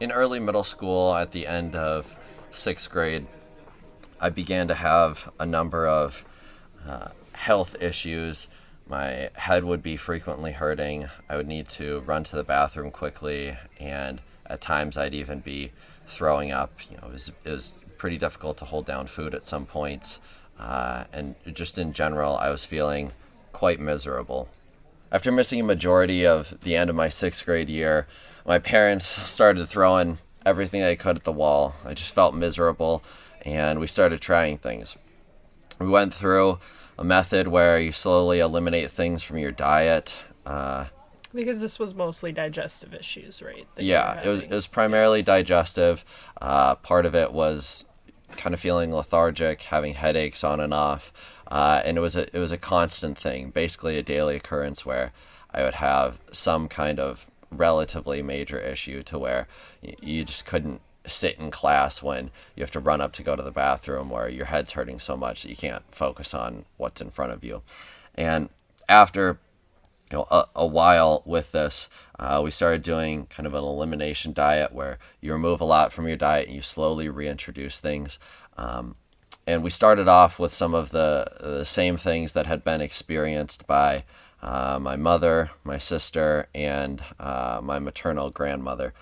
in early middle school, at the end of sixth grade, I began to have a number of health issues. My head would be frequently hurting. I would need to run to the bathroom quickly, and at times I'd even be throwing up. It was pretty difficult to hold down food at some points, and just in general, I was feeling quite miserable. After missing a majority of the end of my sixth grade year, my parents started throwing everything they could at the wall. I just felt miserable, and we started trying things. We went through a method where you slowly eliminate things from your diet. Because this was mostly digestive issues, right? Yeah, it was primarily digestive. Part of it was kind of feeling lethargic, having headaches on and off, and it was a constant thing, basically a daily occurrence where I would have some kind of relatively major issue to where you just couldn't sit in class when you have to run up to go to the bathroom, or your head's hurting so much that you can't focus on what's in front of you. And after a while with this, we started doing kind of an elimination diet where you remove a lot from your diet and you slowly reintroduce things. And we started off with some of the same things that had been experienced by my mother, my sister, and my maternal grandmother.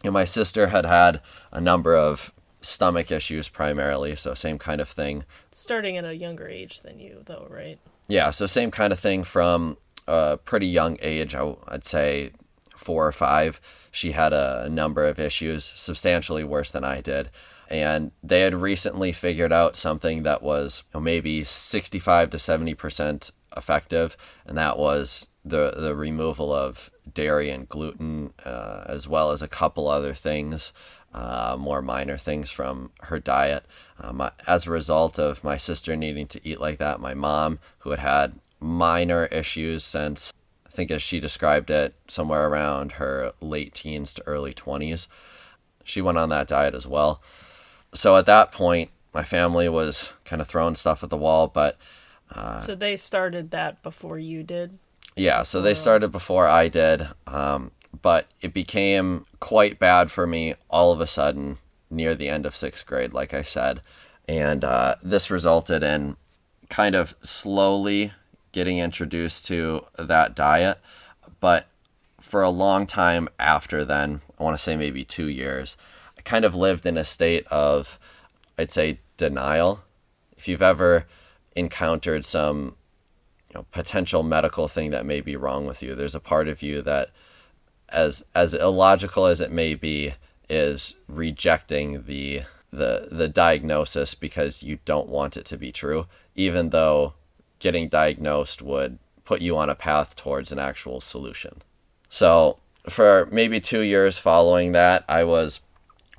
My sister had a number of stomach issues primarily, so same kind of thing. Starting at a younger age than you, though, right? Yeah, so same kind of thing from a pretty young age. I'd say 4 or 5. She had a number of issues, substantially worse than I did. And they had recently figured out something that was maybe 65 to 70% effective, and that was the removal of dairy and gluten, as well as a couple other things, more minor things from her diet. As a result of my sister needing to eat like that, my mom, who had minor issues since, I think as she described it, somewhere around her late teens to early 20s, she went on that diet as well. So at that point, my family was kind of throwing stuff at the wall, but... So they started that before you did? Yeah, so they started before I did, but it became quite bad for me all of a sudden near the end of sixth grade, like I said. And this resulted in kind of slowly getting introduced to that diet. But for a long time after then, I want to say maybe 2 years, I kind of lived in a state of, I'd say, denial. If you've ever encountered some potential medical thing that may be wrong with you, there's a part of you that, as illogical as it may be, is rejecting the diagnosis because you don't want it to be true, even though getting diagnosed would put you on a path towards an actual solution. So for maybe 2 years following that, I was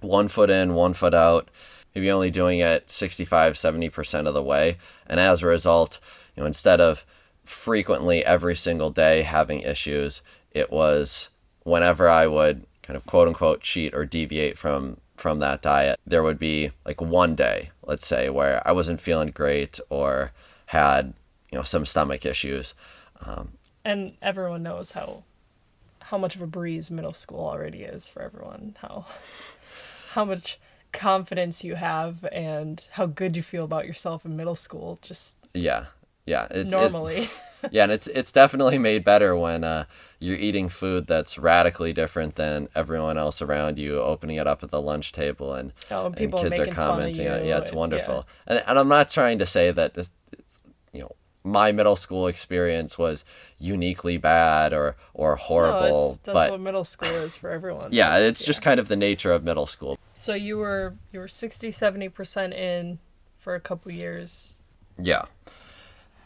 1 foot in, 1 foot out, maybe only doing it 65, 70% of the way. And as a result, instead of frequently every single day having issues, it was whenever I would kind of quote unquote cheat or deviate from that diet, there would be like one day, let's say, where I wasn't feeling great or had some stomach issues. And everyone knows how much of a breeze middle school already is for everyone. How much confidence you have and how good you feel about yourself in middle school. Just normally. Yeah, and it's definitely made better when you're eating food that's radically different than everyone else around you, opening it up at the lunch table and people kids are commenting on it. Yeah, it's wonderful. Yeah. And I'm not trying to say that this, my middle school experience was uniquely bad or horrible. No, that's but what middle school is for everyone. Yeah, it's just kind of the nature of middle school. So you were 60-70% in for a couple years. Yeah.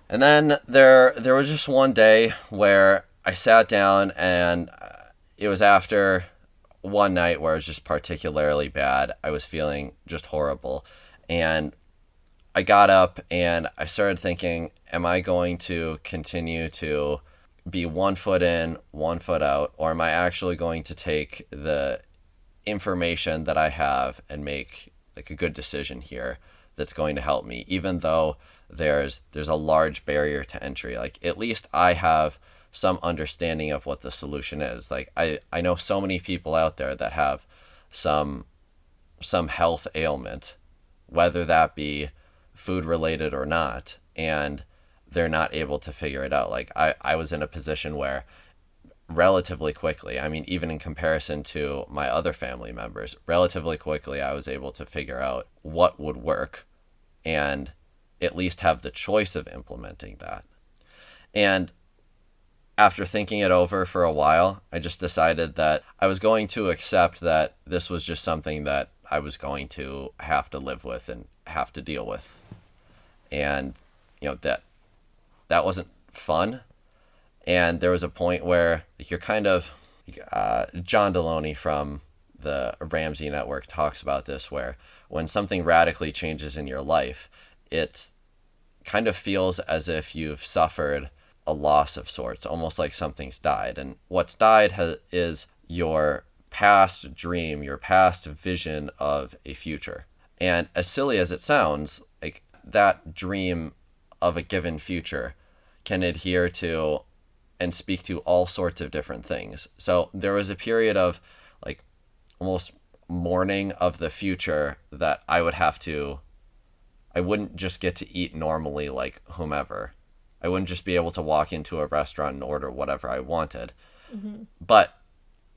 And then there was just one day where I sat down, and it was after one night where it was just particularly bad. I was feeling just horrible. And I got up and I started thinking, am I going to continue to be 1 foot in, 1 foot out, or am I actually going to take the information that I have and make like a good decision here that's going to help me, even though there's a large barrier to entry. Like, at least I have some understanding of what the solution is. Like I know so many people out there that have some health ailment, whether that be food related or not, and they're not able to figure it out. Like I was in a position where relatively quickly, I mean, even in comparison to my other family members, relatively quickly I was able to figure out what would work and at least have the choice of implementing that. And after thinking it over for a while, I just decided that I was going to accept that this was just something that I was going to have to live with and have to deal with. And, that wasn't fun. And there was a point where you're kind of, John Deloney from the Ramsey Network talks about this, where when something radically changes in your life, it kind of feels as if you've suffered a loss of sorts, almost like something's died. And what's died is your past dream, your past vision of a future. And as silly as it sounds, like that dream of a given future can adhere to and speak to all sorts of different things. So there was a period of like almost mourning of the future that I wouldn't just get to eat normally like whomever. I wouldn't just be able to walk into a restaurant and order whatever I wanted. Mm-hmm. But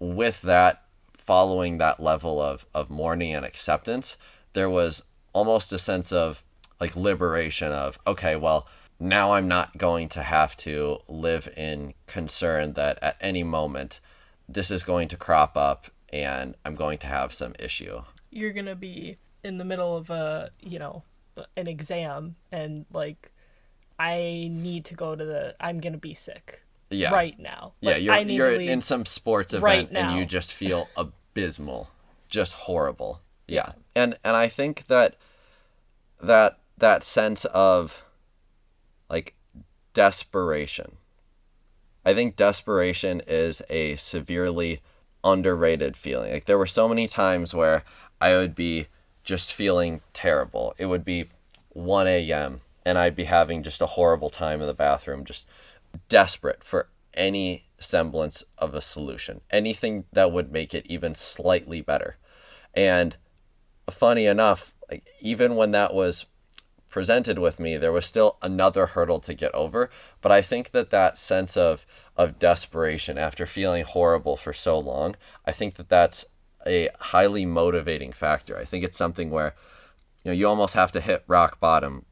with that, following that level of mourning and acceptance, there was almost a sense of like liberation of, okay, well, now I'm not going to have to live in concern that at any moment this is going to crop up and I'm going to have some issue. You're going to be in the middle of an exam and like, I'm going to be sick. Yeah. Right now. Like, yeah, you're in some sports event right and you just feel abysmal, just horrible. Yeah. And I think that sense of like desperation. I think desperation is a severely underrated feeling. Like there were so many times where I would be just feeling terrible. It would be 1 a.m. and I'd be having just a horrible time in the bathroom, just desperate for any semblance of a solution, anything that would make it even slightly better. And funny enough, like even when that was presented with me, there was still another hurdle to get over. But I think that sense of desperation after feeling horrible for so long, I think that's a highly motivating factor. I think it's something where you almost have to hit rock bottom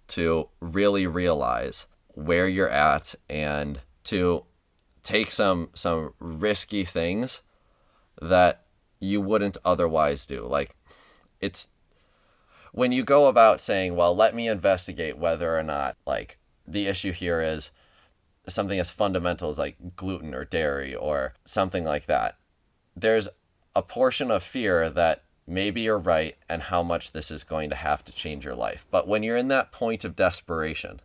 to really realize where you're at and to take some risky things that you wouldn't otherwise do. Like it's when you go about saying, well, let me investigate whether or not like the issue here is something as fundamental as like gluten or dairy or something like that, there's a portion of fear that maybe you're right and how much this is going to have to change your life. But when you're in that point of desperation,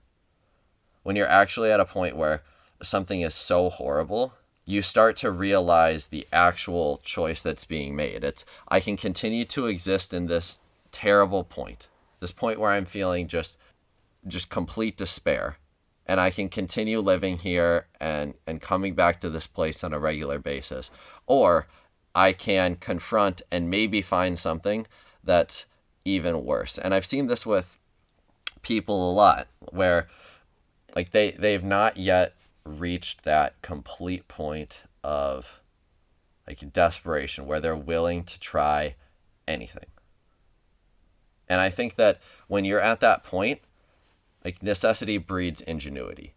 when you're actually at a point where something is so horrible, you start to realize the actual choice that's being made. It's, I can continue to exist in this terrible point, this point where I'm feeling just complete despair, and I can continue living here and coming back to this place on a regular basis, or I can confront and maybe find something that's even worse. And I've seen this with people a lot where like they've not yet reached that complete point of like desperation where they're willing to try anything. And I think that when you're at that point, like necessity breeds ingenuity.